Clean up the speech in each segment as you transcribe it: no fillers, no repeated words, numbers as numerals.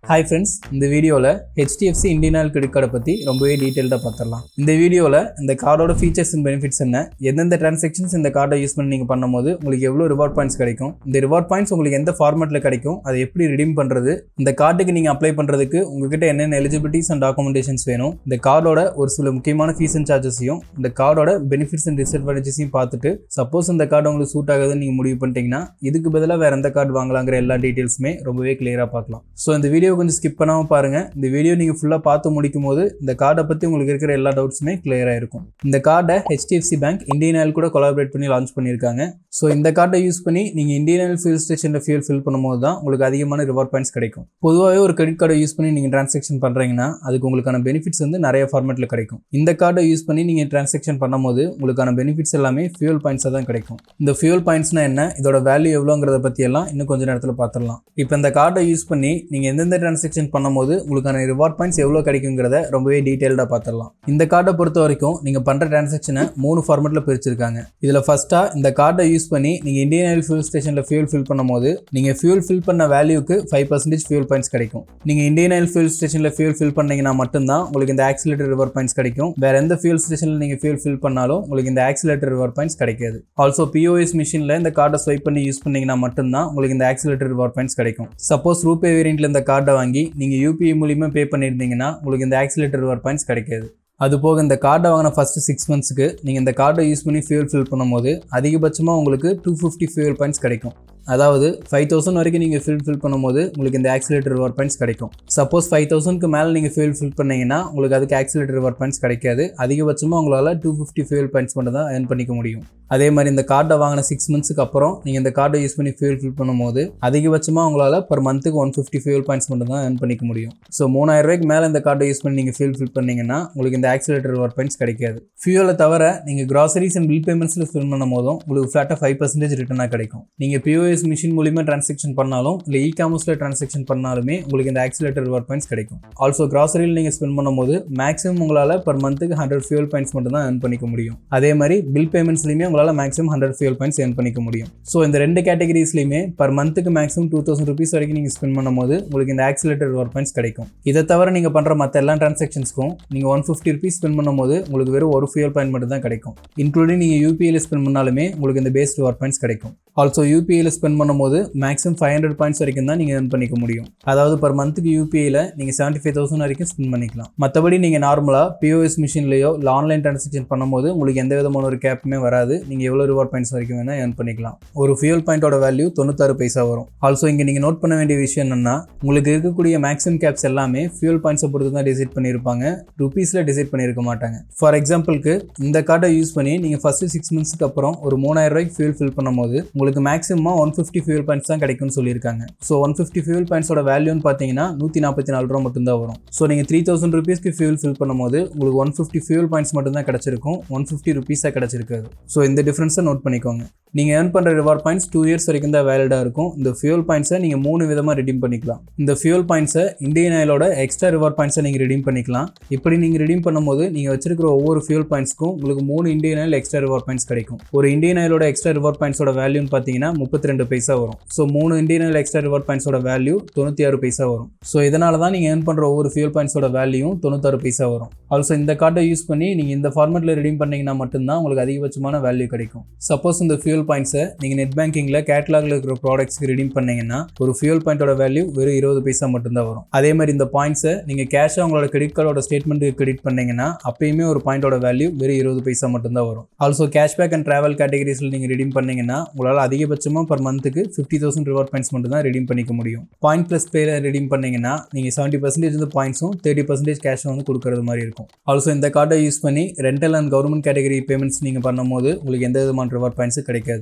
Hi friends, இந்த வீடியோல HDFC Indian Oil credit card பத்தி ரொம்பவே டீடைலா பார்த்திடலாம். இந்த வீடியோல இந்த கார்டோட ஃபீச்சர்ஸ் அண்ட் பெனிஃபிட்ஸ் என்ன, எந்தெந்த டிரான்சாக்ஷன்ஸ் இந்த கார்டை யூஸ் பண்ணி நீங்க பண்ணும்போது உங்களுக்கு எவ்வளவு ரிவார்ட் பாயிண்ட்ஸ் கிடைக்கும், இந்த ரிவார்ட் பாயிண்ட்ஸ் உங்களுக்கு எந்த ஃபார்மட்ல கிடைக்கும், அதை எப்படி ரிடீம் பண்றது, இந்த கார்டுக்கு நீங்க அப்ளை பண்றதுக்கு உங்ககிட்ட என்னென்ன எலிஜிபிலிட்டிஸ் அண்ட் டாக்குமெண்டேஷன்ஸ் வேணும், இந்த கார்டோட ஒரு சில முக்கியமான ஃபீஸ் அண்ட் சார்ஜஸையும் இந்த கார்டோட பெனிஃபிட்ஸ் அண்ட் டிஸ்அட்வான்டேஜஸையும் பார்த்துட்டு சப்போஸ் இந்த கார்டு உங்களுக்கு சூட் ஆகுதுன்னு நீங்க முடிவு பண்ணிட்டீங்கன்னா இதுக்கு பதிலாக வேற எந்த கார்டு வாங்கலாங்கிற எல்லா டீடைல்ஸுமே ரொம்பவே கிளியரா பார்க்கலாம். ஸோ இந்த வீடியோ கொஞ்சம் ஸ்கிப் பண்ணாம பாருங்க. இந்த வீடியோ நீங்க ஃபுல்லா பார்த்து முடிக்கும் போது இந்த கார்டை பத்தி உங்களுக்கு இருக்கிற எல்லா டவுட்ஸுமே கிளியரா இருக்கும். இந்த கார்டை HDFC பேங்க் இந்தியன் ஆயில் கூட கொலாபரேட் பண்ணி லான்ச் பண்ணியிருக்காங்க. ஸோ இந்த கார்டை யூஸ் பண்ணி நீங்க இந்தியன் ஆயில் ஃபியூல் ஸ்டேஷன்ல ஃபியூல் ஃபில் பண்ணும்போது தான் உங்களுக்கு அதிகமான ரிவார்ட் பாயிண்ட்ஸ் கிடைக்கும். பொதுவாகவே ஒரு கிரெடிட் கார்டை யூஸ் பண்ணி நீங்க டிரான்சாக்ஷன் பண்றீங்கன்னா அதுக்கு உங்களுக்கான பெனிஃபிட்ஸ் வந்து நிறைய ஃபார்மேட்ல கிடைக்கும். இந்த கார்டை யூஸ் பண்ணி நீங்க டிரான்சாக்ஷன் பண்ணும்போது உங்களுக்கான பெனிஃபிட்ஸ் எல்லாமே ஃபியூல் பாயிண்ட்ஸா தான் கிடைக்கும். இந்த ஃபியூல் பாயிண்ட்ஸ்னா என்ன, இதோட வேல்யூ எவ்வளோங்கிறத பத்தி எல்லாம் இன்னும் கொஞ்ச நேரத்தில் பார்த்துடலாம். இப்போ இந்த கார்டை யூஸ் பண்ணி நீங்க எந்தெந்த டிரான்சாக்ஷன் பண்ணும்போது உங்களுக்கான ரிவார்ட் பாயிண்ட்ஸ் எவ்வளோ கிடைக்குங்கிறத ரொம்பவே டீடைல்டா பார்த்துடலாம். இந்த கார்டை பொறுத்த வரைக்கும் நீங்க பண்ற டிரான்சாக்ஷனை 3 ஃபார்மேட்ல பிரிச்சிருக்காங்க. இதுல ஃபர்ஸ்டா இந்த கார்டை யூஸ் பண்ணி நீங்க இந்தியன் ஆயில் ஃபியூல் ஸ்டேஷன்ல ஃபியூல் ஃபில் பண்ணும்போது நீங்க ஃபியூல் ஃபில் பண்ண வேல்யூக்கு 5% ஃபியூல் பாயிண்ட்ஸ் கிடைக்கும். நீங்க இந்தியன் ஆயில் ஃபியூல் ஸ்டேஷன்ல ஃபியூல் ஃபில் பண்ணீங்கன்னா மட்டும்தான் உங்களுக்கு இந்த ஆக்சிலேட்டர் ரிவார்ட் பாயிண்ட்ஸ் கிடைக்கும். வேற எந்த ஃபியூல் ஸ்டேஷன்ல நீங்க ஃபியூல் ஃபில் பண்ணாலும் உங்களுக்கு இந்த ஆக்சிலேட்டர் ரிவார்ட் பாயிண்ட்ஸ் கிடைக்காது. ஆல்சோ POS மிஷின்ல இந்த கார்டை ஸ்வைப் பண்ணி யூஸ் பண்ணீங்கன்னா மட்டும்தான் உங்களுக்கு இந்த ஆக்சிலேட்டர் ரிவார்ட் பாயிண்ட்ஸ் கிடைக்கும். சப்போஸ் ரூபே வேரியன்ட்ல இந்த கார்டை வாங்கி நீங்க UPI மூலியமா பே பண்ணிருந்தீங்கன்னா உங்களுக்கு இந்த ஆக்சிலேட்டர் ரிவார்ட் பாயிண்ட்ஸ் கிடைக்காது. அது போக இந்த கார்டை வாங்கின ஃபர்ஸ்ட் 6 மந்த்ஸ்க்கு நீங்கள் இந்த கார்டை யூஸ் பண்ணி ஃபியூல் ஃபில் பண்ணும்போது அதிகபட்சமாக உங்களுக்கு 250 ஃபியூல் பாயிண்ட்ஸ் கிடைக்கும். அதாவது 5000 வரைக்கும் நீங்கள் ஃபில் பண்ணும்போது உங்களுக்கு இந்த ஆக்சிலேட்டர் ரிவார்ட் பாயிண்ட்ஸ் கிடைக்கும். சப்போஸ் 5000க்கு மேலே நீங்கள் ஃபில் பண்ணீங்கன்னா உங்களுக்கு அதுக்கு ஆக்சிலேட்டர் ரிவார்ட் பாயிண்ட்ஸ் கிடைக்காது. அதிகபட்சமாக உங்களால் 250 ஃபியூல் பாயிண்ட்ஸ் மட்டும் தான் ஏர்ன் பண்ணிக்க முடியும். அதே மாதிரி இந்த கார்டை வாங்கின 6 மந்த்ஸ்க்கு அப்புறம் நீங்கள் இந்த கார்டை யூஸ் பண்ணி ஃபில் பண்ணும்போது அதிகபட்சமாக உங்களால் பர் மந்த்துக்கு 150 ஃபியூல் பாயிண்ட்ஸ் மட்டும் தான் ஏர்ன் பண்ணிக்க முடியும். ஸோ 3000 ரூபாய்க்கு மேலே இந்த கார்டை யூஸ் பண்ணி நீங்கள் ஃபில் பண்ணீங்கன்னா உங்களுக்கு இந்த ஆக்சிலேட்டர் ரிவார்ட் பாயிண்ட்ஸ் கிடைக்காது. ஃபியூலை தவிர நீங்கள் கிராசரிஸ் அண்ட் பில் பேமெண்ட்ஸில் ஸ்பெண்ட் பண்ணும் போதும் உங்களுக்கு ஃபிளாட்டாக 5% ரிட்டர்னாக கிடைக்கும். நீங்கள் POS மிஷின் மூலியமா டிரான்சாக்ஷன் பண்ணாலும் இல்லை இ-காமர்ஸ்ல டிரான்சாக்ஷன் பண்ணாலுமே உங்களுக்கு இந்த ஆக்சிலேட்டர் ரிவார்ட் பாயிண்ட்ஸ் கிடைக்கும். ஆல்சோ கிராசரியில் நீங்கள் ஸ்பெண்ட் பண்ணும்போது மேக்ஸிமம் உங்களால் பர் மந்த்துக்கு 100 ஃபியூல் பாயிண்ட்ஸ் மட்டும் தான் ஏர்ன் பண்ணிக்க முடியும். அதே மாதிரி பில் பேமெண்ட்ஸ்லையுமே உங்களால் மேக்ஸிமம் 100 ஃபியூல் பாயிண்ட்ஸ் ஏர்ன் பண்ணிக்க முடியும். ஸோ இந்த 2 கேட்டகரிஸ்லையுமே பர் மந்த்துக்கு மேக்ஸிமம் 2000 ரூபீஸ் வரைக்கும் நீங்கள் ஸ்பெண்ட் பண்ணும்போது உங்களுக்கு இந்த ஆக்சிலேட்டர் ரிவார்ட் பாயிண்ட்ஸ் கிடைக்கும். இதை தவிர நீங்கள் பண்ணுற மற்ற எல்லா டிரான்சாக்ஷன்ஸ்க்கும் நீங்கள் 150 ரூபீஸ் ஸ்பெண்ட் பண்ணும்போது உங்களுக்கு வெறும் ஒரு ஃபியூல் பாயிண்ட் மட்டும் தான் கிடைக்கும். இன்க்ளூடிங் நீங்கள் UPIல ஸ்பெண்ட் பண்ணாலுமே உங்களுக்கு இந்த பேஸ் ரிவார்ட் பாயிண்ட்ஸ் கிடைக்கும். ஆல்சோ UPIல ஸ்பெண்ட் பண்ணும்போது மேக்ஸிமம் 500 பாயிண்ட்ஸ் வரைக்கும் தான் நீங்கள் ஏர்ன் பண்ணிக்க முடியும். அதாவது பர் மந்த்துக்கு UPIல நீங்கள் 75,000 வரைக்கும் ஸ்பெண்ட் பண்ணிக்கலாம். மற்றபடி நீங்கள் நார்மலாக POS மிஷின்லையோ இல்லை ஆன்லைன் டிரான்சாக்ஷன் பண்ணும்போது உங்களுக்கு எந்த விதமான ஒரு கேப்புமே வராது. நீங்கள் எவ்வளோ ரிவார்ட் பாயிண்ட்ஸ் வரைக்கும் வேணால் ஏர்ன் பண்ணிக்கலாம். ஒரு ஃபியூல் பாயிண்டோட வேல்யூ 96 பைசா வரும். ஆல்சோ இங்கே நீங்கள் நோட் பண்ண வேண்டிய விஷயம் என்னன்னா உங்களுக்கு இருக்கக்கூடிய மேக்ஸிமம் கேப்ஸ் எல்லாமே ஃபியூல் பாயிண்ட்ஸை பொறுத்து தான் டிசைட் பண்ணியிருப்பாங்க, ருபீஸில் டிசைட் பண்ணியிருக்க மாட்டாங்க. ஃபார் எக்ஸாம்பிளுக்கு இந்த கார்டை யூஸ் பண்ணி நீங்கள் ஃபர்ஸ்ட் 6 மந்த்ஸ்க்கு அப்புறம் ஒரு 3000 ரூபாய்க்கு ஃபியூல் பண்ணும்போது உங்களுக்கு மேக்ஸிமம் 150 ஃபியூல் பாயிண்ட்ஸ் தான் கிடைக்கும்னு சொல்லியிருக்காங்க. ஸோ 150 ஃபியூல் பாயிண்ட்ஸோட வேல்யூன்னு பார்த்தீங்கன்னா 144 ரூபா மட்டும் தான் வரும். ஸோ நீங்கள் 3000 ரூபீஸ்க்கு ஃபில் பண்ணும்போது உங்களுக்கு 150 ஃபியூல் பாயிண்ட்ஸ் மட்டும் தான் கிடைச்சிருக்கும், 150 ரூபீஸாக கிடைச்சிருக்காது. ஸோ இந்த டிஃப்ரென்ஸை நோட் பண்ணிக்கோங்க. நீங்கள் ஏர்ன் பண்ணுற ரிவார்ட் பாயிண்ட்ஸ் 2 இயர்ஸ் வரைக்கும் தான் வேலிடாக இருக்கும். இந்த ஃபியூல் பாயிண்ட்ஸை நீங்கள் 3 விதமாக ரிடீம் பண்ணிக்கலாம். இந்த ஃபியூல் பாயிண்ட்ஸை இந்தியன் ஆயிலோட எக்ஸ்ட்ரா ரிவார்ட் பாயிண்ட்ஸை நீங்கள் ரிடீம் பண்ணிக்கலாம். இப்படி நீங்கள் ரிடீம் பண்ணும்போது நீங்கள் வச்சிருக்கிற ஒவ்வொரு ஃபியூல் பாயிண்ட்ஸ்க்கும் உங்களுக்கு 3 Indian Oil extra reward points கிடைக்கும். ஒரு இந்தியன் ஆயிலோட எக்ஸ்ட்ரா ரிவார்ட் பாயிண்ட்ஸோட வேல்யூன்னு பார்த்தீங்கன்னா 32 பைசா வரும். So 3 Indian Oil extra reward பாயிண்ட்ஸோட வேல்யூ 96 பைசா வரும். ஸோ இதனால தான் நீங்கள் ஏர்ன் பண்ணுற ஒவ்வொரு ஃபியூல் பாயிண்ட்ஸோட வேல்யூ 96 பைசா வரும். ஆல்சோ இந்த கார்டை யூஸ் பண்ணி நீங்கள் இந்த ஃபார்மேட்டில் ரிடீம் பண்ணீங்கன்னா மட்டும்தான் உங்களுக்கு அதிகபட்சமான வேல்யூ கிடைக்கும். சப்போஸ் இந்த ஃபியூல் பாயிண்ட்ஸை நீங்கள் நெட் பேங்கிங்ல கேட்டலாக்ல இருக்கிற ப்ராடக்ட்ஸ்க்கு ரிடீம் பண்ணீங்கன்னா ஒரு ஃபியூல் பாயிண்டோட வேல்யூ வெறும் 20 பைசா மட்டும் தான் வரும். அதே மாதிரி இந்த பாயிண்ட்ஸை நீங்கள் கேஷாக உங்களோட கிரெடிட் கார்டோட ஸ்டேட்மெண்ட்டுக்கு கிரெடிட் பண்ணீங்கன்னா அப்பயுமே ஒரு பாயிண்டோட வேல்யூ வெறும் 20 பைசா மட்டும் தான் வரும். ஆல்சோ கேஷ்பேக் அண்ட் டிராவல் கேட்டகரிஸில் நீங்கள் ரிடீம் பண்ணீங்கன்னா உங்களால் அதிகபட்சமாக பர் மந்த்துக்கு 50,000 ரிவார்ட் பாயிண்ட்ஸ் மட்டும் தான் ரிடீம் பண்ணிக்க முடியும். பாயிண்ட் பிளஸ் பேரை ரிடீம் பண்ணீங்கன்னா நீங்கள் 70% வந்து பாயிண்ட்ஸும் 30% கேஷும் வந்து கொடுக்கறது மாதிரி இருக்கும். ஆல்சோ இந்த கார்டை யூஸ் பண்ணி rental and government category payments நீங்கள் பண்ணும்போது உங்களுக்கு எந்த விதமான ரிவார்ட் பாயிண்ட்ஸும் கிடைக்காது.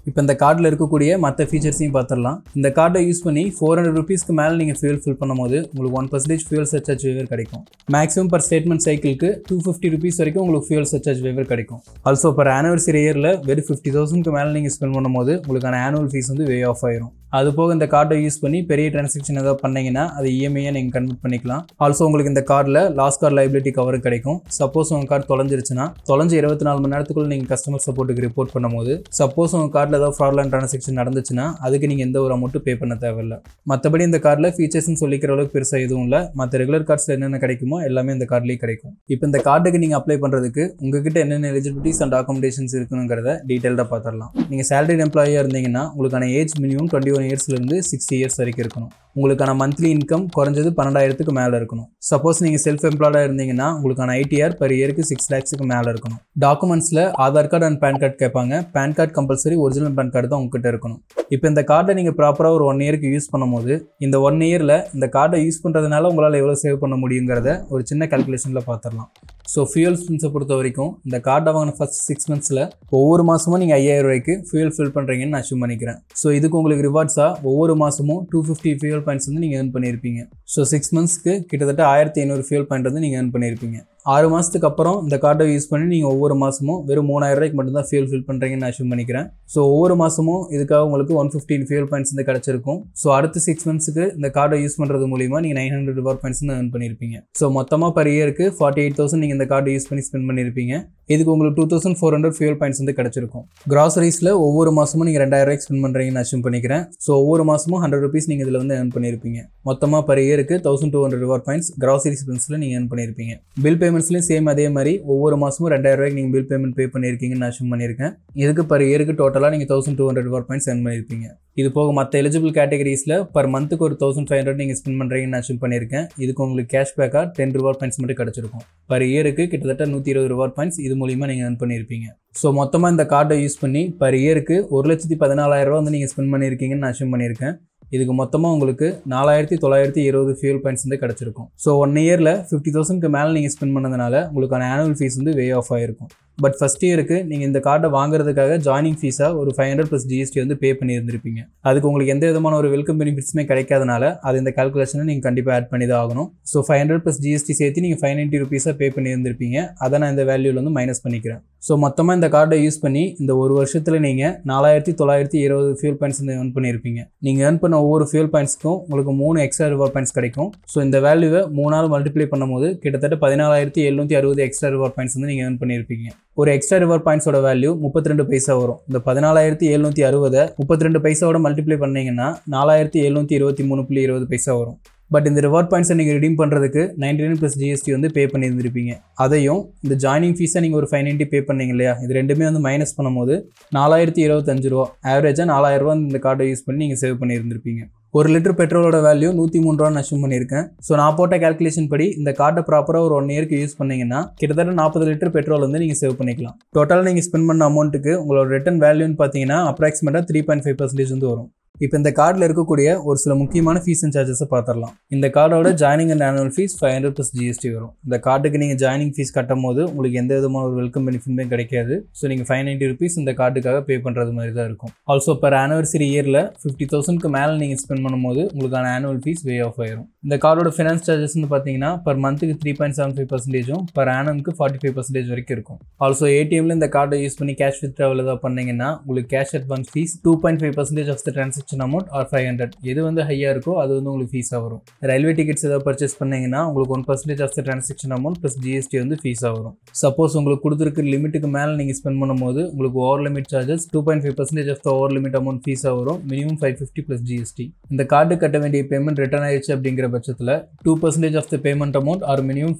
இப்போ இந்த கார்டில் இருக்கக்கூடிய மற்ற ஃபீச்சர்ஸையும் பார்த்துடலாம். இந்த கார்டை யூஸ் பண்ணி 400 ரூபீஸ்க்கு மேலே நீங்கள் ஃபில் பண்ணும்போது உங்களுக்கு 1% ஃபியூல் சர்சார்ஜ் வேவர் கிடைக்கும். மேக்ஸிமம் பர் ஸ்டேட்மெண்ட் சைக்கிளுக்கு 250 ரூபீஸ் வரைக்கும் உங்களுக்கு ஃபியூல் சர்சார்ஜ் வேவர் கிடைக்கும். ஆல்சோ பர் ஆனிவர்சரி இயரில் வெறும் 50,000க்கு மேலே நீங்கள் ஸ்பெண்ட் பண்ணும்போது உங்களுக்கான ஆனுவல் ஃபீஸ் வந்து வே ஆஃப் ஆயிரும். அது போக இந்த கார்டை யூஸ் பண்ணி பெரிய டிரான்சாக்ஷன் ஏதாவது பண்ணீங்கன்னா அது இஎம்ஐயாக நீங்கள் கன்வெர்ட் பண்ணிக்கலாம். ஆல்சோ உங்களுக்கு இந்த கார்டில் லாஸ் கார்டு லைபிலிட்டி கவர் கிடைக்கும். சப்போஸ் உங்கள் கார்டு தொலைஞ்சிருச்சுன்னா 24 மணி நேரத்துக்குள்ள நீங்கள் கஸ்டமர் சப்போர்ட்டுக்கு ரிப்போர்ட் பண்ணும்போது சப்போஸ் உங்கள் கார்டில் ஏதாவது ஃப்ராட்லண்ட் டிரான்சாக்ஷன் நடந்துச்சுன்னா அதுக்கு நீங்கள் எந்த ஒரு அமௌண்ட்டும் பே பண்ண தேவையில்லை. மற்றபடி இந்த கார்டில் ஃபீச்சர்ஸ்னு சொல்லிக்கிற அளவுக்கு பெருசாக எதுவும் இல்லை. மற்ற ரெகுலர் கார்ட்ஸில் என்னென்ன கிடைக்குமோ எல்லாமே இந்த கார்ட்லேயே கிடைக்கும். இப்போ இந்த கார்டுக்கு நீங்கள் அப்ளை பண்ணுறதுக்கு உங்ககிட்ட என்னென்ன எலிஜிபிலிட்டிஸ் அண்ட் டாக்குமெண்டேஷன்ஸ் இருக்குங்கிறத டீட்டெயில்டாக பார்த்துடலாம். நீங்கள் சேலரிட் எம்ப்ளாயியாக இருந்தீங்கன்னா உங்களுக்கான ஏஜ் மினிமம் 21 இயர்ஸ்லேருந்து 60 இயர்ஸ் வரைக்கும் இருக்கணும். உங்களுக்கான மந்த்லி இன்கம் குறைஞ்சது 12,000க்கு மேலே இருக்கணும். சப்போஸ் நீங்கள் செல்ஃப் எம்ப்ளாய்டாக இருந்தீங்கன்னா உங்களுக்கான ஐடிஆர் per இயருக்கு 6 lakhsக்கு மேலே இருக்கணும். டாக்குமெண்ட்ஸில் Aadhaar card and PAN card கேட்பாங்க. PAN card compulsory original PAN card தான் உங்ககிட்ட இருக்கணும். இப்போ இந்த கார்டை நீங்கள் ப்ராப்பராக ஒரு 1 இயருக்கு யூஸ் பண்ணும்போது இந்த 1 இயரில் இந்த கார்டை யூஸ் பண்ணுறதுனால உங்களால் எவ்வளோ சேவ் பண்ண முடியுங்கிறத ஒரு சின்ன கால்குலேஷனில் பார்த்துடலாம். ஸோ ஃபியூல் ஸ்பின்ஸை பொறுத்த வரைக்கும் இந்த கார்டை வாங்கின ஃபர்ஸ்ட் 6 monthsல ஒவ்வொரு மாதமும் நீங்கள் 5,000 ரூபாய்க்கு ஃபியூல் ஃபில் பண்ணுறீங்கன்னு நான் அஷ்யூம் பண்ணிக்கிறேன். ஸோ இதுக்கு உங்களுக்கு ரிவார்ட்ஸாக ஒவ்வொரு மாதமும் 250 ஃபியூல் பாயிண்ட்ஸ் வந்து நீங்கள் ஏர்ன் பண்ணியிருப்பீங்க. ஸோ 6 monthsக்கு கிட்டத்தட்ட 1,500 ஃபியூல் பாயிண்ட் வந்து நீங்கள் ஏர்ன் பண்ணியிருப்பீங்க. 6 மாதத்துக்கு அப்புறம் இந்த கார்டை யூஸ் பண்ணி நீங்கள் ஒவ்வொரு மாதமும் வெறும் 3,000 ரூபாய்க்கு மட்டும் தான் ஃபியூல் ஃபில் பண்ணுறீங்கன்னு நான் அஷ்யூம் பண்ணிக்கிறேன். ஸோ ஒவ்வொரு மாதமும் இதுக்காக உங்களுக்கு 115 ஃபியூல் பாயிண்ட்ஸ் வந்து கிடச்சிருக்கும். ஸோ அடுத்த 6 monthsக்கு இந்த கார்டை யூஸ் பண்ணுறது மூலிமா நீங்கள் 900 ரிவார்ட் பாயிண்ட்ஸ் வந்து ஏர்ன் பண்ணியிருப்பீங்க. ஸோ மொத்தமாக per இயருக்கு 48,000 நீங்கள் இந்த கார்டை யூஸ் பண்ணி ஸ்பெண்ட் பண்ணியிருப்பீங்க. இதுக்கு உங்களுக்கு 2,400 ஃபியூல் பாயிண்ட்ஸ் வந்து கிடச்சிருக்கும். கிராசரிஸில் ஒவ்வொரு மாதமும் நீங்கள் 2,000 ரூபாய்க்கு ஸ்பெண்ட் பண்ணுறீங்கன்னு அஷ்யூம் பண்ணிக்கிறேன். ஸோ ஒவ்வொரு மாதமும் 100 rupees நீங்கள் இதில் வந்து ஏர்ன் பண்ணியிருப்பீங்க. மொத்தமாக per இயருக்கு 1,200 ரிவார்ட் பாயிண்ட்ஸ் கிராசரி ஸ்பென்ஸில் நீங்கள் ஏர்ன் பண்ணியிருப்பீங்க. பில் பேமெண்ட்ஸ்லையும் சேம் அதே மாதிரி ஒவ்வொரு மாதமும் 2,000 ரூபாய்க்கு நீங்கள் பில் பேமெண்ட் பே பண்ணியிருக்கீங்கன்னு நான் அஷ்யூம் பண்ணியிருக்கேன். இதுக்கு per இயருக்கு டோட்டலாக நீங்கள் 1,200 ரிவார்ட் பாயிண்ட்ஸ் ஏர்ன் பண்ணியிருப்பீங்க. இது போக மற்ற எலிஜிபிள் கேட்டகரிஸில் per மந்த்துக்கு ஒரு 1,500 நீங்கள் ஸ்பெண்ட் பண்ணுறீங்கன்னு அஷ்யூம் பண்ணியிருக்கேன். இதுக்கு உங்களுக்கு கேஷ்பேக்காக 10 ரிவார்ட் பாயிண்ட்ஸ் மட்டும் கிடச்சிருக்கும். per இயருக்கு கிட்டத்தட்ட 120 ரிவார்ட் பாயிண்ட்ஸ் இது மூலிமா நீங்கள் ஏர்ன் பண்ணியிருப்பீங்க. ஸோ மொத்தமாக இந்த கார்டை யூஸ் பண்ணி per இயருக்கு 1,14,000 ரூபா வந்து நீங்கள் ஸ்பெண்ட் பண்ணியிருக்கீங்கன்னு நான் அஷ்யூம் பண்ணியிருக்கேன். இதுக்கு மொத்தமாக உங்களுக்கு 4,920 ஃபியூல் பாயிண்ட்ஸ் வந்து கிடச்சிருக்கும். ஸோ 1 இயரில் 50,000க்கு மேலே நீங்கள் ஸ்பெண்ட் பண்ணதுனால உங்களுக்கான ஆனுவல் ஃபீஸ் வந்து வே ஆஃப் ஆகிருக்கும். பட் ஃபஸ்ட் இயருக்கு நீங்கள் இந்த கார்டை வாங்குறதுக்காக ஜாயினிங் ஃபீஸாக ஒரு 500 + GST வந்து பே பண்ணியிருந்திருப்பீங்க. அதுக்கு உங்களுக்கு எந்த விதமான ஒரு வெல்கம் பெனிஃபிட்ஸுமே கிடைக்காதனால அது இந்த கால்குலேஷனை நீங்கள் கண்டிப்பாக ஆட் பண்ணி தான் ஆகணும். ஸோ 500 + GST சேர்த்து நீங்கள் 590 rupees பே பண்ணியிருந்திருப்பீங்க. அதை நான் இந்த வேல்யூவில் வந்து மைனஸ் பண்ணிக்கிறேன். ஸோ மொத்தமாக இந்த கார்டை யூஸ் பண்ணி இந்த ஒரு வருஷத்தில் நீங்கள் 4,920 ஃபியூல் பாயிண்ட்ஸ் வந்து ஏர்ன் பண்ணியிருப்பீங்க. நீங்கள் ஏர்ன் பண்ண ஒவ்வொரு ஃபியூல் பாயிண்ட்ஸ்க்கும் உங்களுக்கு 3 எக்ஸ்ட்ரா ரிவார்ட் பாயிண்ட்ஸ் கிடைக்கும். ஸோ இந்த வேல்யூவை 3ஆல் மல்டிப்ளை பண்ணும்போது கிட்டத்தட்ட 14,760 எக்ஸ்ட்ரா ரிவார்ட் பாயிண்ட்ஸ் வந்து நீங்கள் ஏர்ன் பண்ணியிருப்பீங்க. ஒரு எக்ஸ்ட்ரா ரிவார்ட் பாயிண்ட்ஸோட வேல்யூ 32 பைசா வரும். இந்த 14,760 32 பைசாவோட மல்டிப்ளை பண்ணீங்கன்னா 4,723.20 பைசா வரும். பட் இந்த ரிவார்ட் பாயிண்ட்ஸை நீங்கள் ரிடீம் பண்ணுறதுக்கு 99 + GST வந்து பே பண்ணியிருந்திருப்பீங்க. அதையும் இந்த ஜாயினிங் ஃபீஸை நீங்கள் ஒரு 590 பே பண்ணீங்க இல்லையா, இது ரெண்டுமே வந்து மைனஸ் பண்ணும்போது 4,025 ரூபா ஆவரேஜாக 4,000 ரூபா இந்த கார்டை யூஸ் பண்ணி நீங்கள் சேவ் பண்ணியிருந்திருப்பீங்க. 1 லிட்டர் பெட்ரோலோட வேல்யூ 103 ரூபான்னு அஷ்யூம் பண்ணியிருக்கேன். ஸோ நான் போட்ட கேல்குலேஷன் படி இந்த கார்டை ப்ராப்பராக ஒரு 1 இயருக்கு யூஸ் பண்ணிங்கன்னா கிட்டத்தட்ட 40 லிட்டர் பெட்ரோல் வந்து நீங்கள் சேவ் பண்ணிக்கலாம். டோட்டலாக நீங்கள் ஸ்பெண்ட் பண்ண அமௌண்ட்டுக்கு உங்களோட ரிட்டர்ன் வேல்யூன்னு பார்த்தீங்கன்னா அப்ராக்சிமேட்டாக 3.5% வந்து வரும். இப்போ இந்த கார்டில் இருக்கக்கூடிய ஒரு சில முக்கியமான ஃபீஸ் அண்ட் சார்ஜஸை பார்த்துடலாம். இந்த கார்டோட joining and annual fees 500 + GST வரும். இந்த கார்டுக்கு நீங்கள் ஜாயினிங் ஃபீஸ் கட்டும் போது உங்களுக்கு எந்த விதமான ஒரு வெல்கம் பெனிஃபிட்டுமே கிடைக்காது. ஸோ நீங்கள் 590 rupees இந்த கார்டுக்காக பே பண்ணுறது மாதிரி தான் இருக்கும். ஆல்சோ per anniversary இயரில் 50,000க்கு மேலே நீங்கள் ஸ்பெண்ட் பண்ணும்போது உங்களுக்கான ஆனுவல் ஃபீஸ் வே ஆஃப் ஆயிரும். இந்த கார்டோட ஃபினான்ஸ் சார்ஜஸ்ன்னு பார்த்தீங்கன்னா per மந்த்துக்கு 3.75%, per annumக்கு 45% வரைக்கும் இருக்கும். ஆல்சோ ஏடிஎம்ல இந்த கார்டை யூஸ் பண்ணி கேஷ் வித்ட்ராவல் ஏதாவது பண்ணீங்கன்னா உங்களுக்கு cash advance fee 2.5% of the transaction amount or 500. எது வந்து ஹையாக இருக்கோ அது வந்து உங்களுக்கு ஃபீஸாக வரும். ரயில்வே டிக்கெட்ஸ் ஏதாவது பர்ச்சேஸ் பண்ணீங்கன்னா உங்களுக்கு 1% of the transaction amount + GST வந்து ஃபீஸாக வரும். சப்போஸ் உங்களுக்கு கொடுத்துருக்க லிமிட்டுக்கு மேலே நீங்கள் ஸ்பெண்ட் பண்ணும்போது உங்களுக்கு over limit charges 2.5% of the over limit amount ஃபீஸாக வரும். Minimum 550 + GST. இந்த கார்டு கட்ட வேண்டிய பேமெண்ட் ரிட்டர்ன் ஆயிடுச்சு அப்படிங்கிற பட்சத்தில் 2% of the payment amount or minimum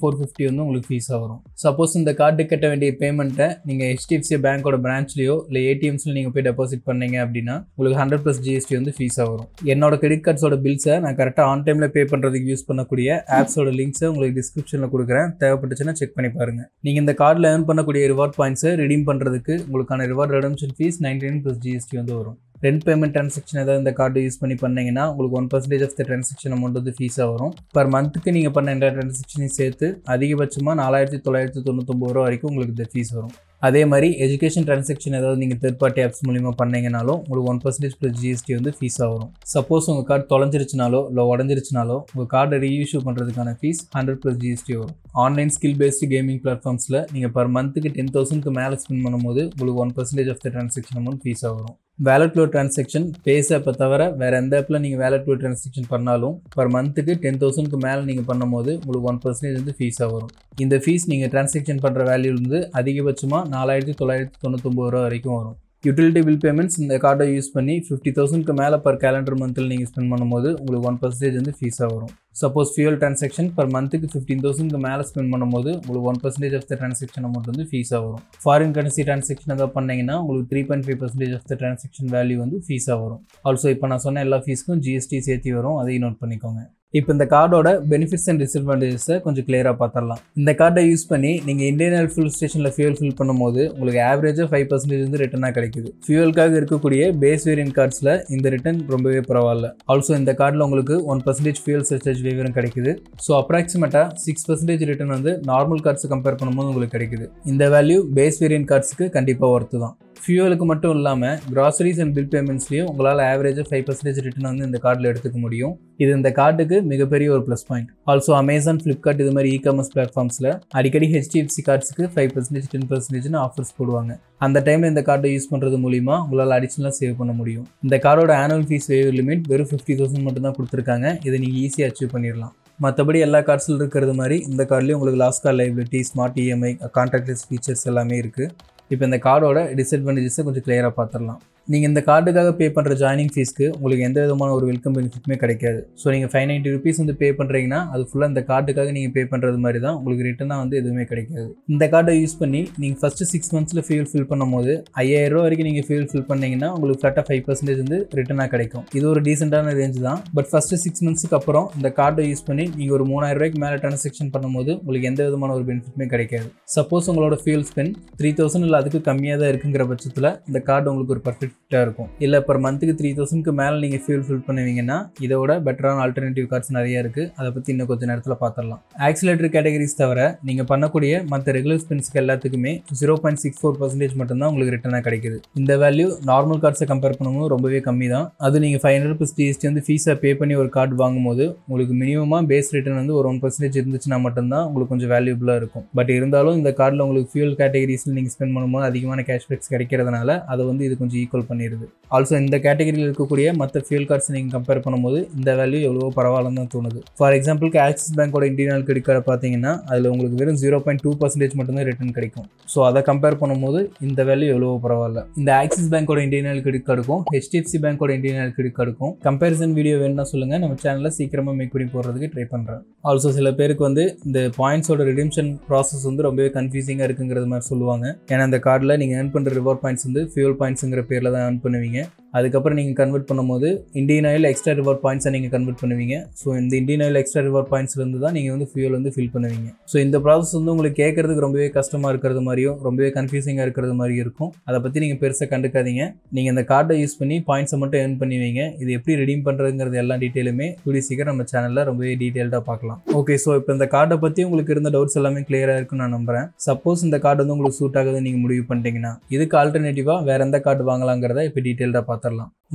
450 வந்து உங்களுக்கு ஃபீஸாக வரும். சப்போஸ் இந்த கார்டு கட்ட வேண்டிய பேமெண்ட்டை நீங்கள் HDFC பேங்கோட பிரான்ச்லையோ இல்லை ஏடிஎம்ஸில் நீங்கள் போய் டெபாசிட் பண்ணீங்க அப்படின்னா உங்களுக்கு 100 + GST வந்து ஃபீஸாக வரும். என்னோட கிரெடிட் கார்ட்ஸோட பில்ஸை நான் கரெக்டாக ஆன் டைமில் பே பண்ணுறதுக்கு யூஸ் பண்ணக்கூடிய ஆப்ஸோட லிங்க்ஸை உங்களுக்கு டிஸ்கிரிப்ஷனில் கொடுக்குறேன். தேவைப்பட்டுச்சுன்னா செக் பண்ணி பாருங்கள். நீங்கள் இந்த கார்டில் ஏர்ன் பண்ணக்கூடிய ரிவார்ட் பாயிண்ட்ஸை ரிடீம் பண்ணுறதுக்கு உங்களுக்கான ரிவார்ட் ரெடம்ஷன் ஃபீஸ் 99 + GST வந்து வரும். ரெண்ட் பேமெண்ட் டிரான்சாக்ஷன் ஏதாவது இந்த கார்டு யூஸ் பண்ணி பண்ணீங்கன்னா உங்களுக்கு 1% ஆஃப் த டிரான்சாக்ஷன் அமௌண்ட் வந்து ஃபீஸாக வரும். per மந்த்துக்கு நீங்கள் பண்ண எல்லா டிரான்சாக்ஷனையும் சேர்த்து அதிகபட்சமாக 4,999 ரூபா வரைக்கும் உங்களுக்கு இந்த ஃபீஸ் வரும். அதே மாதிரி எஜுகேஷன் டிரான்சாக்ஷன் ஏதாவது நீங்கள் தேர்ட் பார்ட்டி ஆப்ஸ் மூலிமா பண்ணீங்கனாலும் உங்களுக்கு 1% + GST வந்து ஃபீஸாக வரும். சப்போஸ் உங்கள் கார்டு தொலைஞ்சிருச்சுனாலோ இல்லை உடஞ்சிருச்சுனாலோ உங்கள் கார்டை ரீஇஷ்யூ பண்ணுறதுக்கான ஃபீஸ் 100 + GST வரும். ஆன்லைன் ஸ்கில் பேஸ்டு கேமிங் பிளாட்ஃபார்ம்ஸில் நீங்கள் per மந்த்துக்கு 10,000க்கு மேலே ஸ்பெண்ட் பண்ணும்போது உங்களுக்கு 1% ஆஃப் த டிரான்சாக்ஷன் அமௌண்ட் ஃபீஸாக வரும். வேலட் ஃப்ளோ டிரான்சாக்ஷன் பேஸ் ஆப்பை தவிர வேறு எந்த ஆப்பில் நீங்கள் வேலட் ஃப்ளோ டிரான்சாக்ஷன் பண்ணாலும் பர் மந்த்துக்கு 10,000க்கு மேலே நீங்கள் பண்ணும்போது உங்களுக்கு 1% வந்து ஃபீஸாக வரும். இந்த ஃபீஸ் நீங்கள் டிரான்சாக்ஷன் பண்ணுற வேல்யூலேருந்து அதிகபட்சமாக 4,999 வரைக்கும் வரும். யூட்டிலிட்டி பில் பேமெண்ட்ஸ் இந்த கார்டை யூஸ் பண்ணி 50,000க்கு மேலே பர் கேலண்டர் மந்தில் நீங்கள் ஸ்பெண்ட் பண்ணும்போது உங்களுக்கு 1% வந்து ஃபீஸாக வரும். சப்போஸ் ஃபியூல் டிரான்சாக்ஷன் பர் மந்த்துக்கு 15,000க்கு மேலே ஸ்பெண்ட் பண்ணும்போது உங்களுக்கு 1% ஆஃப் த டிரான்சாக்ஷன் அமௌண்ட் வந்து ஃபீஸாக வரும். ஃபாரின் கரன்சி டிரான்சாக்ஷன் எதாவது பண்ணிங்கன்னா உங்களுக்கு 3.5% ஆஃப் த டிரான்சாக்ஷன் வேல்யூ வந்து ஃபீஸாக வரும். ஆல்சோ இப்போ நான் சொன்ன எல்லா ஃபீஸ்க்கும் ஜிஎஸ்டி சேர்த்து வரும், அதையும் நோட் பண்ணிக்கோங்க. இப்போ இந்த கார்டோட பெனிஃபிட்ஸ் அண்ட் டிஸ்அட்வான்டேஜஸை கொஞ்சம் கிளியராக பார்த்துடலாம். இந்த கார்டை யூஸ் பண்ணி நீங்கள் இந்தியன் ஆயில் ஃபியூல் ஸ்டேஷனில் ஃபியூல் ஃபில் பண்ணும்போது உங்களுக்கு ஆவரேஜாக 5% வந்து ரிட்டனாக கிடைக்குது. ஃபியூலுக்காக இருக்கக்கூடிய பேஸ் வேரியன்ட் கார்ட்ஸில் இந்த ரிட்டர்ன் ரொம்பவே பரவாயில்ல. ஆல்சோ இந்த கார்டில் உங்களுக்கு 1% ஃபியூல் சர்சார்ஜ் வேவரும் கிடைக்குது. ஸோ அப்ராக்சிமேட்டாக 6% ரிட்டர்ன் வந்து நார்மல் கார்ட்ஸை கம்பேர் பண்ணும்போது உங்களுக்கு கிடைக்குது. இந்த வேல்யூ பேஸ் வேரியன்ட் கார்ட்ஸுக்கு கண்டிப்பாக ஒர்த்து தான். ஃபியூலுக்கு மட்டும் இல்லாமல் கிராசரிஸ் அண்ட் பில் பேமெண்ட்ஸ்லையும் உங்களால் ஆவரேஜாக 5% ரிட்டர்ன் வந்து இந்த கார்டில் எடுத்துக்க முடியும். இது இந்த கார்டுக்கு மிகப்பெரிய ஒரு plus point. Also Amazon, Flipkart இது மாதிரி இ-காமர்ஸ் பிளாட்ஃபார்ம்ஸில் அடிக்கடி HDFC கார்ட்ஸுக்கு 5%, 10%ன்னு ஆஃபர்ஸ் போடுவாங்க. அந்த டைமில் இந்த கார்டை யூஸ் பண்ணுறது மூலிமா உங்களால் அடிஷனலாக சேவ் பண்ண முடியும். இந்த கார்டோட ஆனுவல் ஃபீஸ் வேவர் லிமிட் வெறும் 50,000 மட்டும் தான் கொடுத்துருக்காங்க. இதை நீங்கள் ஈஸியாக அச்சீவ் பண்ணிடலாம். மற்றபடி எல்லா கார்ட்ஸில் இருக்கிறது மாதிரி இந்த கார்ட்லேயும் உங்களுக்கு last call liability, smart EMI, contactless features எல்லாமே இருக்குது. இப்போ இந்த கார்டோட டிஸ்அட்வான்டேஜஸை கொஞ்சம் கிளியராக பார்த்துடலாம். நீங்கள் இந்த கார்டுக்காக பே பண்ணுற ஜாயினிங் ஃபீஸ்க்கு உங்களுக்கு எந்த விதமான ஒரு வெல்கம் பெனிஃபிட்டுமே கிடைக்காது. ஸோ நீங்கள் 590 ரூபீஸ் வந்து பே பண்ணுறீங்கன்னா அது ஃபுல்லாக இந்த கார்டுக்காக நீங்கள் பே பண்ணுறது மாதிரி தான், உங்களுக்கு ரிட்டனாக வந்து எதுவுமே கிடைக்காது. இந்த கார்டை யூஸ் பண்ணி நீங்கள் ஃபஸ்ட்டு 6 மந்த்ஸில் ஃபியூல் ஃபில் பண்ணும்போது 5,000 ரூபா வரைக்கும் நீங்கள் ஃபியூல் ஃபில் பண்ணிங்கன்னா உங்களுக்கு ஃப்ளாட்டாக 5% வந்து ரிட்டனாக கிடைக்கும். இது ஒரு டீசெண்டான ரேஞ்ச் தான். பட் ஃபஸ்ட்டு 6 மந்த்ஸுக்கு அப்புறம் இந்த கார்டை யூஸ் பண்ணி நீங்கள் ஒரு 3,000 ரூபாய்க்கு மேலே டிரான்சாக்ஷன் பண்ணும்போது உங்களுக்கு எந்த விதமான ஒரு பெனிஃபிட்டுமே கிடைக்காது. சப்போஸ் உங்களோட ஃபியூல் ஸ்பெண்ட் 3,000 இல்லை அதுக்கு கம்மியாக தான் இருக்குங்கிற பட்சத்தில் இந்த கார்டு உங்களுக்கு ஒரு பர்ஃபெக்ட் ஃபிட்டாக இருக்கும். இல்லை பர் மந்த்துக்கு 3,000க்கு மேலே நீங்கள் ஃபியூல் ஃபில் பண்ணுவீங்கன்னா இதோட பெட்டரான ஆல்டர்னேட்டிவ் கார்ட்ஸ் நிறைய இருக்குது. அதை பற்றி இன்னும் கொஞ்சம் நேரத்தில் பார்த்துடலாம். ஆக்சிலேட்டரி கேட்டகரிஸ் தவிர நீங்கள் பண்ணக்கூடிய மற்ற ரெகுலர் ஸ்பென்ஸ்க்கு எல்லாத்துக்குமே 0.64% மட்டும்தான் உங்களுக்கு ரிட்டனாக கிடைக்குது. இந்த வேல்யூ நார்மல் கார்ட்ஸை கம்பேர் பண்ணும்போது ரொம்பவே கம்மி தான். அது நீங்கள் 500 + GST வந்து ஃபீஸாக பே பண்ணி ஒரு கார்டு வாங்கும்போது உங்களுக்கு மினிமமாக பேஸ் ரிட்டர்ன் வந்து ஒரு 1% இருந்துச்சுன்னா மட்டும்தான் உங்களுக்கு கொஞ்சம் வேல்யூபிளாக இருக்கும். பட் இருந்தாலும் இந்த கார்டில் உங்களுக்கு ஃபியூல் கேட்டகரிஸில் நீங்கள் ஸ்பெண்ட் பண்ணும்போது அதிகமான கேஷ்பேக்ஸ் கிடைக்கிறதுனால அதை வந்து இது கொஞ்சம் ஈக்குவல் பண்ணிடுது. ஆல்சோ இந்த கேட்டகரியில் இருக்கக்கூடிய மற்ற ஃபியூல் கார்ட்ஸ் நீங்கள் கம்பேர் பண்ணும்போது இந்த வேல்யூ எவ்வளோ பரவாயில்லன்னு தான் தோணுது. ஃபார் எக்ஸாம்பிளுக்கு ஆக்சிஸ் பேங்கோட இந்தியன் ஆயில் கிரெடிட் கார்டை பார்த்தீங்கன்னா அதில் உங்களுக்கு வெறும் 0.2% மட்டும்தான் ரிட்டர்ன் கிடைக்கும். ஸோ அதை கம்பேர் பண்ணும்போது இந்த வேல்யூ எவ்வளோ பரவாயில்ல. இந்த ஆக்சிஸ் பேங்கோட இந்தியன் ஆயில் கிரெடிட் கார்டுக்கும் HDFC பேங்கோட இந்தியன் ஆயில் கிரெடிட் கார்டுக்கும் கம்பேரிசன் வீடியோ வேணும்னா சொல்லுங்கள், நம்ம சேனலில் சீக்கிரமாக மேக் பண்ணி போடுறதுக்கு ட்ரை பண்ணுறேன். ஆல்சோ சில பேருக்கு வந்து இந்த பாயிண்ட்ஸோட ரிடெம்ஷன் ப்ராசஸ் வந்து ரொம்பவே கன்ஃபியூசிங்காக இருக்குங்கிறது மாதிரி சொல்லுவாங்க. ஏன்னா இந்த கார்டில் நீங்கள் ஏர்ன் பண்ணுற ரிவார்ட் பாயிண்ட்ஸ் வந்து ஃபியூல் பாயிண்ட்ஸுங்கிற பேரில் தான் ஏர்ன் பண்ணுவீங்க. அதுக்கப்புறம் நீங்கள் கன்வெர்ட் பண்ணும்போது இந்தியன் ஆயில் எக்ஸ்ட்ரா ரிவார்ட் பாயிண்ட்ஸை நீங்கள் கன்வெர்ட் பண்ணுவீங்க. ஸோ இந்த இந்தியன் ஆயில் எக்ஸ்ட்ரா ரிவார்ட் பாயிண்ட்ஸ்லேருந்து தான் நீங்கள் வந்து ஃபியூல் வந்து ஃபில் பண்ணுவீங்க. ஸோ இந்த ப்ராசஸ் வந்து உங்களுக்கு கேட்கறதுக்கு ரொம்பவே கஷ்டமாக இருக்கிறது மாதிரியும் ரொம்பவே கன்ஃபியூசிங்காக இருக்கிறது மாதிரியும் இருக்கும். அதை பற்றி நீங்கள் பெருசாக கண்டுக்காதீங்க. நீங்கள் இந்த கார்டை யூஸ் பண்ணி பாயிண்ட்ஸை மட்டும் ஏர்ன் பண்ணுவீங்க. இது எப்படி ரெடீம் பண்ணுறதுங்கிறது எல்லா டீட்டெயிலுமே கூடிய சீக்கிரம் நம்ம சேனலில் ரொம்பவே டீட்டெயில்டாக பார்க்கலாம். ஓகே, ஸோ இப்போ இந்த கார்டை பற்றி உங்களுக்கு இருந்த டவுட்ஸ் எல்லாமே கிளியராக இருக்குன்னு நான் நம்புகிறேன். சப்போஸ் இந்த கார்டு வந்து உங்களுக்கு சூட் ஆகுதுன்னு நீங்கள் முடிவு பண்ணிட்டீங்கன்னா இதுக்கு ஆல்டர்னேட்டிவாக வேறு எந்த கார்டு வாங்கலாங்கிறத இப்போ டீட்டெயில்டாக பார்த்துடலாம்.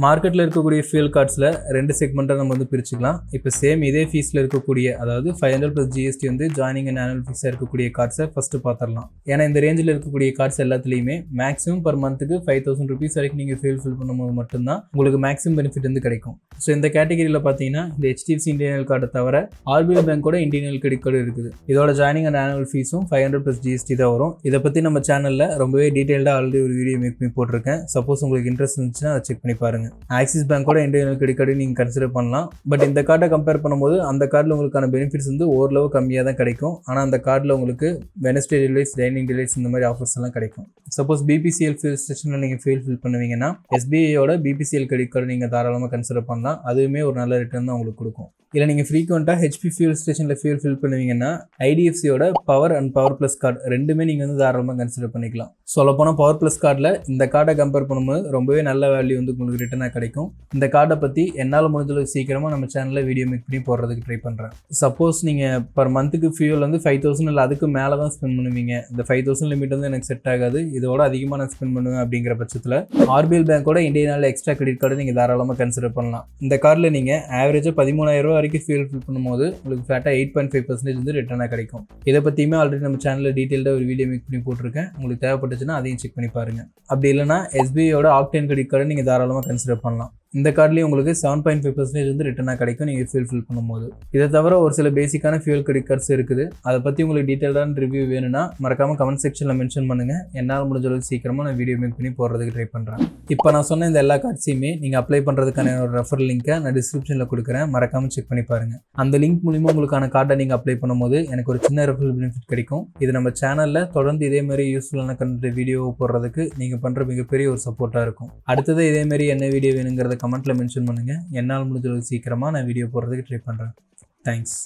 மார்க்கெட்டில் இருக்கக்கூடிய ஃபியூல் கார்ட்ஸில் 2 செக்மெண்ட்டாக நம்ம வந்து பிரிச்சுக்கலாம். இப்போ சேம் இதே ஃபீஸில் இருக்கக்கூடிய அதாவது 500 + GST வந்து ஜாயினிங் அண்ட் ஆனுவல் ஃபீஸாக இருக்கக்கூடிய கார்ட்ஸை ஃபஸ்ட்டு பார்த்துடலாம். ஏன்னா இந்த ரேஞ்சில் இருக்கக்கூடிய கார்ட்ஸ் எல்லாத்துலேயுமே மேக்ஸிமம் பர் மந்த்துக்கு 5,000 ரூபீஸ் வரைக்கும் நீங்கள் ஃபில் பண்ணும்போது மட்டும்தான் உங்களுக்கு மேக்ஸிமம் பெனிஃபிட் வந்து கிடைக்கும். ஸோ இந்த கேட்டகரியில் பார்த்தீங்கன்னா இந்த HDFC இந்தியன் ஆயில் கார்டை தவிர RBL பேங்கோட இந்தியன் ஆயில் கிரெடிட் கார்டு இருக்குது. இதோட ஜாயினிங் அண்ட் ஆனுவல் ஃபீஸும் 500 + GST தான் வரும். இதை பற்றி நம்ம சேனலில் ரொம்பவே டீட்டெயில்டாக ஆல்ரெடி ஒரு வீடியோ மேக் பண்ணி போட்டிருக்கேன். சப்போஸ் உங்களுக்கு இன்ட்ரெஸ்ட் இருந்துச்சுன்னா அதை செக் பண்ணி பாருங்கள். ஆக்சிஸ் பேங்கோட இந்தியன் ஆயில் கிரெடிட் கார்டு நீங்கள் கன்சிடர் பண்ணலாம். பட் இந்த கார்டை கம்பேர் பண்ணும்போது அந்த கார்டில் உங்களுக்கான பெனிஃபிட்ஸ் வந்து ஓரளவு கம்மியாக தான் கிடைக்கும். ஆனால் அந்த கார்டில் உங்களுக்கு வெனஸ்டே டிலைட்ஸ், டைனிங் டிலைட்ஸ் இந்த மாதிரி ஆஃபர்ஸ் எல்லாம் கிடைக்கும். சப்போஸ் BPCL ஃபியூல் ஸ்டேஷனில் நீங்கள் ஃபில் பண்ணுவீங்கன்னா SBIயோட BPCL கிரெடிட் கார்டு நீங்கள் தாராளமாக கன்சிடர் பண்ணலாம். அதுவுமே ஒரு நல்ல ரிட்டர்ன் தான் உங்களுக்கு கொடுக்கும். இல்லை நீங்கள் ஃப்ரீக்வெண்ட்டாக HP ஃபியூல் ஸ்டேஷனில் ஃபில் பண்ணுவீங்கன்னா IDFCயோட power and power plus card ரெண்டுமே நீங்கள் வந்து தாராளமாக கன்சிடர் பண்ணிக்கலாம். சொல்லப்போனால் பவர் ப்ளஸ் கார்டில் இந்த கார்டை கம்பேர் பண்ணும்போது ரொம்பவே நல்ல வேல்யூ வந்து உங்களுக்கு ரிட்டனாக கிடைக்கும். இந்த கார்டை பற்றி என்னால் முடிஞ்சளவுக்கு சீக்கிரமாக நம்ம சேனலில் வீடியோ மேக் பண்ணி போடுறதுக்கு ட்ரை பண்ணுறேன். சப்போஸ் நீங்கள் பர் மந்த்துக்கு ஃபியூல் வந்து 5000 இல்லை அதுக்கு மேலே தான் ஸ்பெண்ட் பண்ணுவீங்க. இந்த 5000 லிமிட் வந்து எனக்கு செட் ஆகாது, இதோட அதிகமாக நான் ஸ்பெண்ட் பண்ணுவேன் அப்படிங்கிற பட்சத்தில் ஆர்பிஎல் பேங்கோட இந்தியன் எக்ஸ்ட்ரா கிரெடிட் கார்டு நீங்கள் தாராளமாக கன்சிடர் பண்ணலாம். இந்த கார்டில் நீங்கள் ஆவரேஜாக 13000 வரைக்கும் ஃபியூல் ஃபில் பண்ணும்போது உங்களுக்கு ஃப்ளாட்டாக 8.5% வந்து ரிட்டனாக கிடைக்கும். இதை பற்றியுமே ஆல்ரெடி நம்ம சேனலில் டீட்டெயில்டாக ஒரு வீடியோ மேக் பண்ணி போட்டிருக்கேன். உங்களுக்கு தேவைப்பட்டுச்சுன்னா அதையும் செக் பண்ணி பாருங்கள். அப்படி இல்லைனா SBIயோட ஆக்டேன் கிரெடிட் கார்டை நீங்கள் தாராளமாக கன்சிடர் பண்ணலாம். இந்த கார்ட்லேயும் உங்களுக்கு 7.5% வந்து ரிட்டனாக கிடைக்கும் நீங்கள் ஃபில் பண்ணும்போது. இதை தவிர ஒரு சில பேசிக்கான ஃபியூல் கிரெடிட் கார்ட்ஸ் இருக்குது. அதை பற்றி உங்களுக்கு டீட்டெயில்டான ரிவ்யூ வேணும்னா மறக்காமல் கமெண்ட் செக்ஷனில் மென்ஷன் பண்ணுங்கள். என்னால் முடிஞ்ச அளவுக்கு சீக்கிரமாக நான் வீடியோ மேக் பண்ணி போடுறதுக்கு ட்ரை பண்ணுறேன். இப்போ நான் சொன்ன இந்த எல்லா கார்ட்ஸையுமே நீங்கள் அப்ளை பண்ணுறதுக்கான ஒரு ரெஃபரல் லிங்க்கை நான் டிஸ்கிரிப்ஷனில் கொடுக்குறேன். மறக்காமல் செக் பண்ணி பாருங்கள். அந்த லிங்க் மூலிமா உங்களுக்கான கார்டை நீங்கள் அப்ளை பண்ணும்போது எனக்கு ஒரு சின்ன ரெஃபரல் பெனிஃபிட் கிடைக்கும். இது நம்ம சேனலில் தொடர்ந்து இதேமாதிரி யூஸ்ஃபுல்லான கண்டென்ட் வீடியோ போடுறதுக்கு நீங்கள் பண்ணுற மிகப்பெரிய ஒரு சப்போர்ட்டாக இருக்கும். அடுத்தது இதேமாதிரி என்ன வீடியோ வேணுங்கிறத கமெண்ட்டில் மென்ஷன் பண்ணுங்கள். என்னால் முடிஞ்ச அளவுக்கு சீக்கிரமாக நான் வீடியோ போடுறதுக்கு ட்ரை பண்ணுறேன். தேங்க்ஸ்.